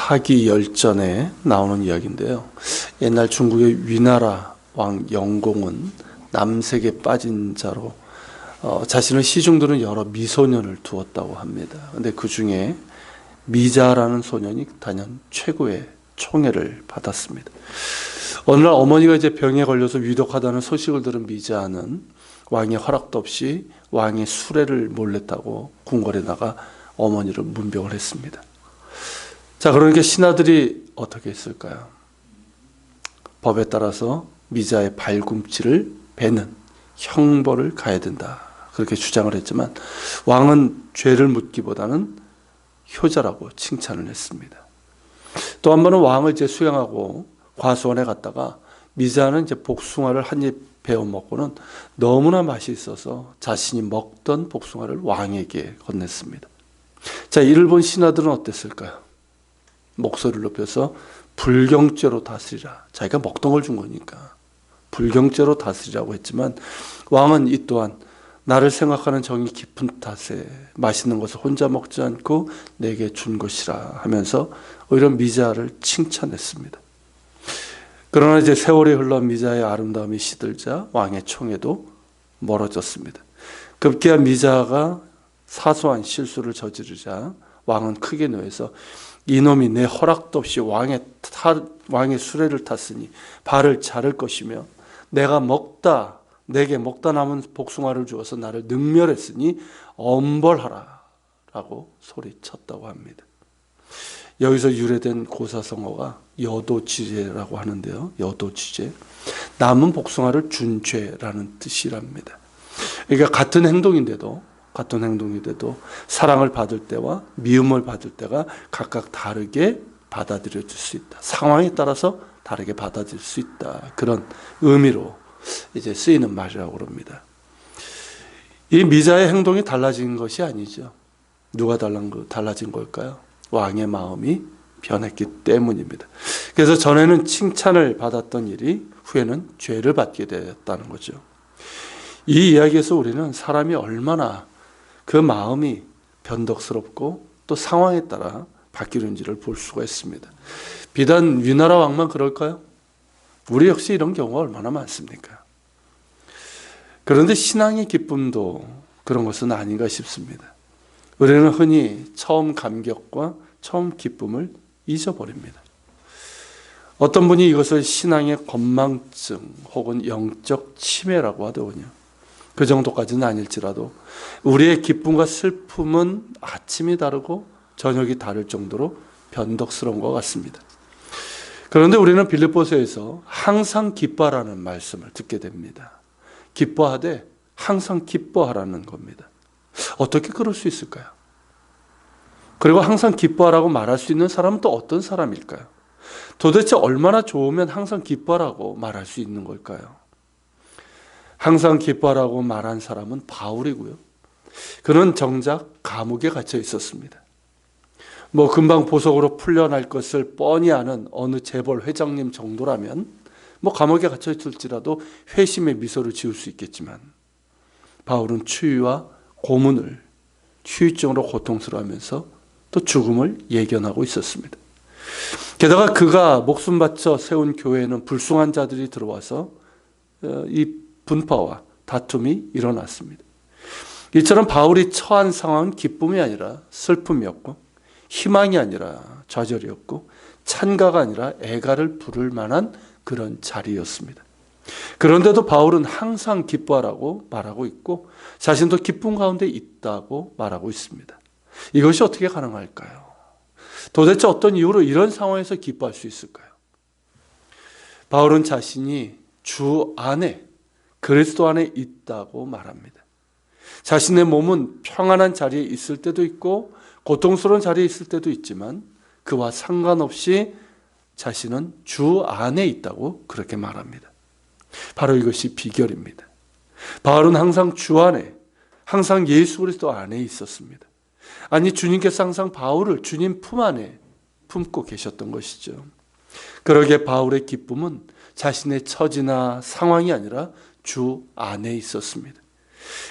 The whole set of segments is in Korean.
사기 열전에 나오는 이야기인데요. 옛날 중국의 위나라 왕 영공은 남색에 빠진 자로 자신을 시중드는 여러 미소년을 두었다고 합니다. 근데 그 중에 미자라는 소년이 단연 최고의 총애를 받았습니다. 어느 날 어머니가 이제 병에 걸려서 위독하다는 소식을 들은 미자는 왕의 허락도 없이 왕의 수레를 몰래 타고 궁궐에 나가 어머니를 문병을 했습니다. 자, 그러니까 신하들이 어떻게 했을까요? 법에 따라서 미자의 발꿈치를 베는 형벌을 가해야 된다, 그렇게 주장을 했지만 왕은 죄를 묻기보다는 효자라고 칭찬을 했습니다. 또 한 번은 왕을 이제 수양하고 과수원에 갔다가 미자는 이제 복숭아를 한 입 베어 먹고는 너무나 맛이 있어서 자신이 먹던 복숭아를 왕에게 건넸습니다. 자, 이를 본 신하들은 어땠을까요? 목소리를 높여서 불경죄로 다스리라. 자기가 먹던 걸 준 거니까 불경죄로 다스리라고 했지만 왕은 이 또한 나를 생각하는 정이 깊은 탓에 맛있는 것을 혼자 먹지 않고 내게 준 것이라 하면서 오히려 미자를 칭찬했습니다. 그러나 이제 세월이 흘러 미자의 아름다움이 시들자 왕의 총애도 멀어졌습니다. 급기야 미자가 사소한 실수를 저지르자 왕은 크게 노해서 이놈이 내 허락도 없이 왕의 수레를 탔으니 발을 자를 것이며 내게 먹다 남은 복숭아를 주어서 나를 능멸했으니 엄벌하라 라고 소리쳤다고 합니다. 여기서 유래된 고사성어가 여도지죄라고 하는데요. 여도지죄, 남은 복숭아를 준 죄라는 뜻이랍니다. 그러니까 같은 행동인데도 사랑을 받을 때와 미움을 받을 때가 각각 다르게 받아들여질 수 있다. 상황에 따라서 다르게 받아들일 수 있다. 그런 의미로 이제 쓰이는 말이라고 합니다. 이 미자의 행동이 달라진 것이 아니죠. 누가 달라진 걸까요? 왕의 마음이 변했기 때문입니다. 그래서 전에는 칭찬을 받았던 일이 후에는 죄를 받게 되었다는 거죠. 이 이야기에서 우리는 사람이 얼마나 그 마음이 변덕스럽고 또 상황에 따라 바뀌는지를 볼 수가 있습니다. 비단 위나라 왕만 그럴까요? 우리 역시 이런 경우가 얼마나 많습니까? 그런데 신앙의 기쁨도 그런 것은 아닌가 싶습니다. 우리는 흔히 처음 감격과 처음 기쁨을 잊어버립니다. 어떤 분이 이것을 신앙의 건망증 혹은 영적 치매라고 하더군요. 그 정도까지는 아닐지라도 우리의 기쁨과 슬픔은 아침이 다르고 저녁이 다를 정도로 변덕스러운 것 같습니다. 그런데 우리는 빌립보서에서 항상 기뻐하라는 말씀을 듣게 됩니다. 기뻐하되 항상 기뻐하라는 겁니다. 어떻게 그럴 수 있을까요? 그리고 항상 기뻐하라고 말할 수 있는 사람은 또 어떤 사람일까요? 도대체 얼마나 좋으면 항상 기뻐하라고 말할 수 있는 걸까요? 항상 기뻐하라고 말한 사람은 바울이고요. 그는 정작 감옥에 갇혀 있었습니다. 금방 보석으로 풀려날 것을 뻔히 아는 어느 재벌 회장님 정도라면 감옥에 갇혀 있을지라도 회심의 미소를 지을 수 있겠지만 바울은 추위와 고문을 휴유증으로 고통스러워하면서 또 죽음을 예견하고 있었습니다. 게다가 그가 목숨 바쳐 세운 교회에는 불순한 자들이 들어와서 이 분파와 다툼이 일어났습니다. 이처럼 바울이 처한 상황은 기쁨이 아니라 슬픔이었고 희망이 아니라 좌절이었고 찬가가 아니라 애가를 부를 만한 그런 자리였습니다. 그런데도 바울은 항상 기뻐하라고 말하고 있고 자신도 기쁨 가운데 있다고 말하고 있습니다. 이것이 어떻게 가능할까요? 도대체 어떤 이유로 이런 상황에서 기뻐할 수 있을까요? 바울은 자신이 주 안에, 그리스도 안에 있다고 말합니다. 자신의 몸은 평안한 자리에 있을 때도 있고 고통스러운 자리에 있을 때도 있지만 그와 상관없이 자신은 주 안에 있다고 그렇게 말합니다. 바로 이것이 비결입니다. 바울은 항상 주 안에, 항상 예수 그리스도 안에 있었습니다. 아니, 주님께서 항상 바울을 주님 품 안에 품고 계셨던 것이죠. 그러기에 바울의 기쁨은 자신의 처지나 상황이 아니라 주 안에 있었습니다.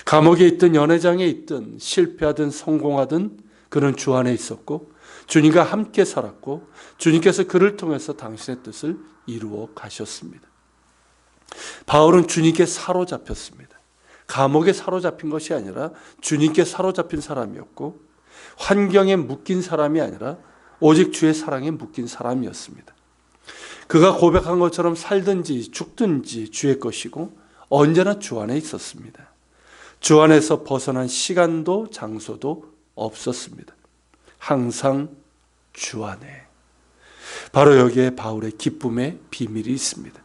감옥에 있든 연회장에 있든 실패하든 성공하든 그는 주 안에 있었고 주님과 함께 살았고 주님께서 그를 통해서 당신의 뜻을 이루어 가셨습니다. 바울은 주님께 사로잡혔습니다. 감옥에 사로잡힌 것이 아니라 주님께 사로잡힌 사람이었고 환경에 묶인 사람이 아니라 오직 주의 사랑에 묶인 사람이었습니다. 그가 고백한 것처럼 살든지 죽든지 주의 것이고 언제나 주 안에 있었습니다. 주 안에서 벗어난 시간도 장소도 없었습니다. 항상 주 안에. 바로 여기에 바울의 기쁨의 비밀이 있습니다.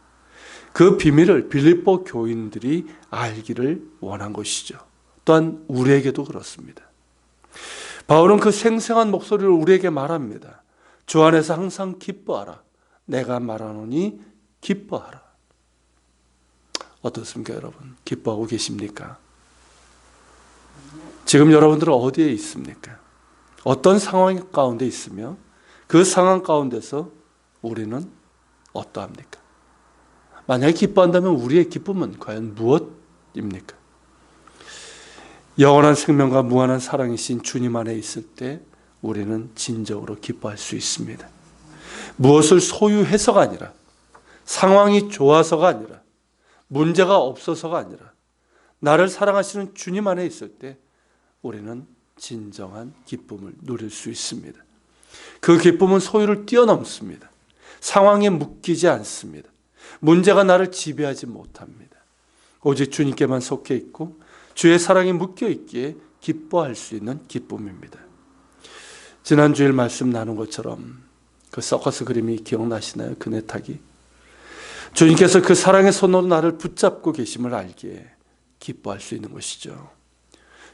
그 비밀을 빌립보 교인들이 알기를 원한 것이죠. 또한 우리에게도 그렇습니다. 바울은 그 생생한 목소리를 우리에게 말합니다. 주 안에서 항상 기뻐하라. 내가 말하노니 기뻐하라. 어떻습니까, 여러분? 기뻐하고 계십니까? 지금 여러분들은 어디에 있습니까? 어떤 상황 가운데 있으며 그 상황 가운데서 우리는 어떠합니까? 만약에 기뻐한다면 우리의 기쁨은 과연 무엇입니까? 영원한 생명과 무한한 사랑이신 주님 안에 있을 때 우리는 진정으로 기뻐할 수 있습니다. 무엇을 소유해서가 아니라, 상황이 좋아서가 아니라, 문제가 없어서가 아니라 나를 사랑하시는 주님 안에 있을 때 우리는 진정한 기쁨을 누릴 수 있습니다. 그 기쁨은 소유를 뛰어넘습니다. 상황에 묶이지 않습니다. 문제가 나를 지배하지 못합니다. 오직 주님께만 속해 있고 주의 사랑에 묶여 있기에 기뻐할 수 있는 기쁨입니다. 지난 주일 말씀 나눈 것처럼 그 서커스 그림이 기억나시나요? 그네 타기. 주님께서 그 사랑의 손으로 나를 붙잡고 계심을 알기에 기뻐할 수 있는 것이죠.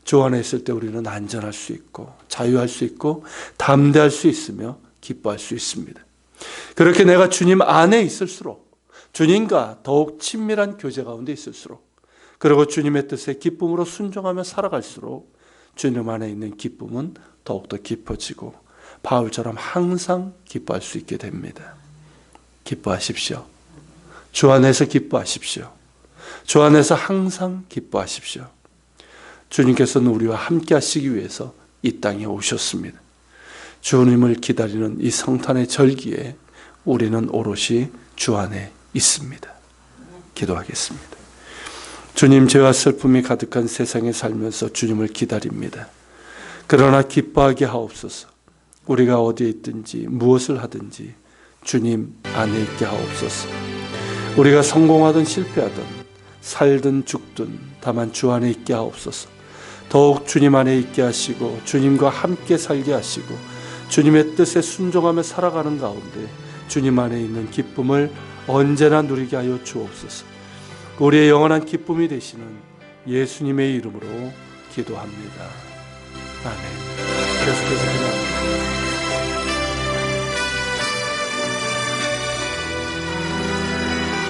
주 안에 있을 때 우리는 안전할 수 있고 자유할 수 있고 담대할 수 있으며 기뻐할 수 있습니다. 그렇게 내가 주님 안에 있을수록 주님과 더욱 친밀한 교제 가운데 있을수록 그리고 주님의 뜻에 기쁨으로 순종하며 살아갈수록 주님 안에 있는 기쁨은 더욱더 깊어지고 바울처럼 항상 기뻐할 수 있게 됩니다. 기뻐하십시오. 주 안에서 기뻐하십시오. 주 안에서 항상 기뻐하십시오. 주님께서는 우리와 함께 하시기 위해서 이 땅에 오셨습니다. 주님을 기다리는 이 성탄의 절기에 우리는 오롯이 주 안에 있습니다. 기도하겠습니다. 주님, 죄와 슬픔이 가득한 세상에 살면서 주님을 기다립니다. 그러나 기뻐하게 하옵소서. 우리가 어디에 있든지 무엇을 하든지 주님 안에 있게 하옵소서. 우리가 성공하든 실패하든 살든 죽든 다만 주 안에 있게 하옵소서. 더욱 주님 안에 있게 하시고 주님과 함께 살게 하시고 주님의 뜻에 순종하며 살아가는 가운데 주님 안에 있는 기쁨을 언제나 누리게 하여 주옵소서. 우리의 영원한 기쁨이 되시는 예수님의 이름으로 기도합니다. 아멘. 계속해서 기도합니다.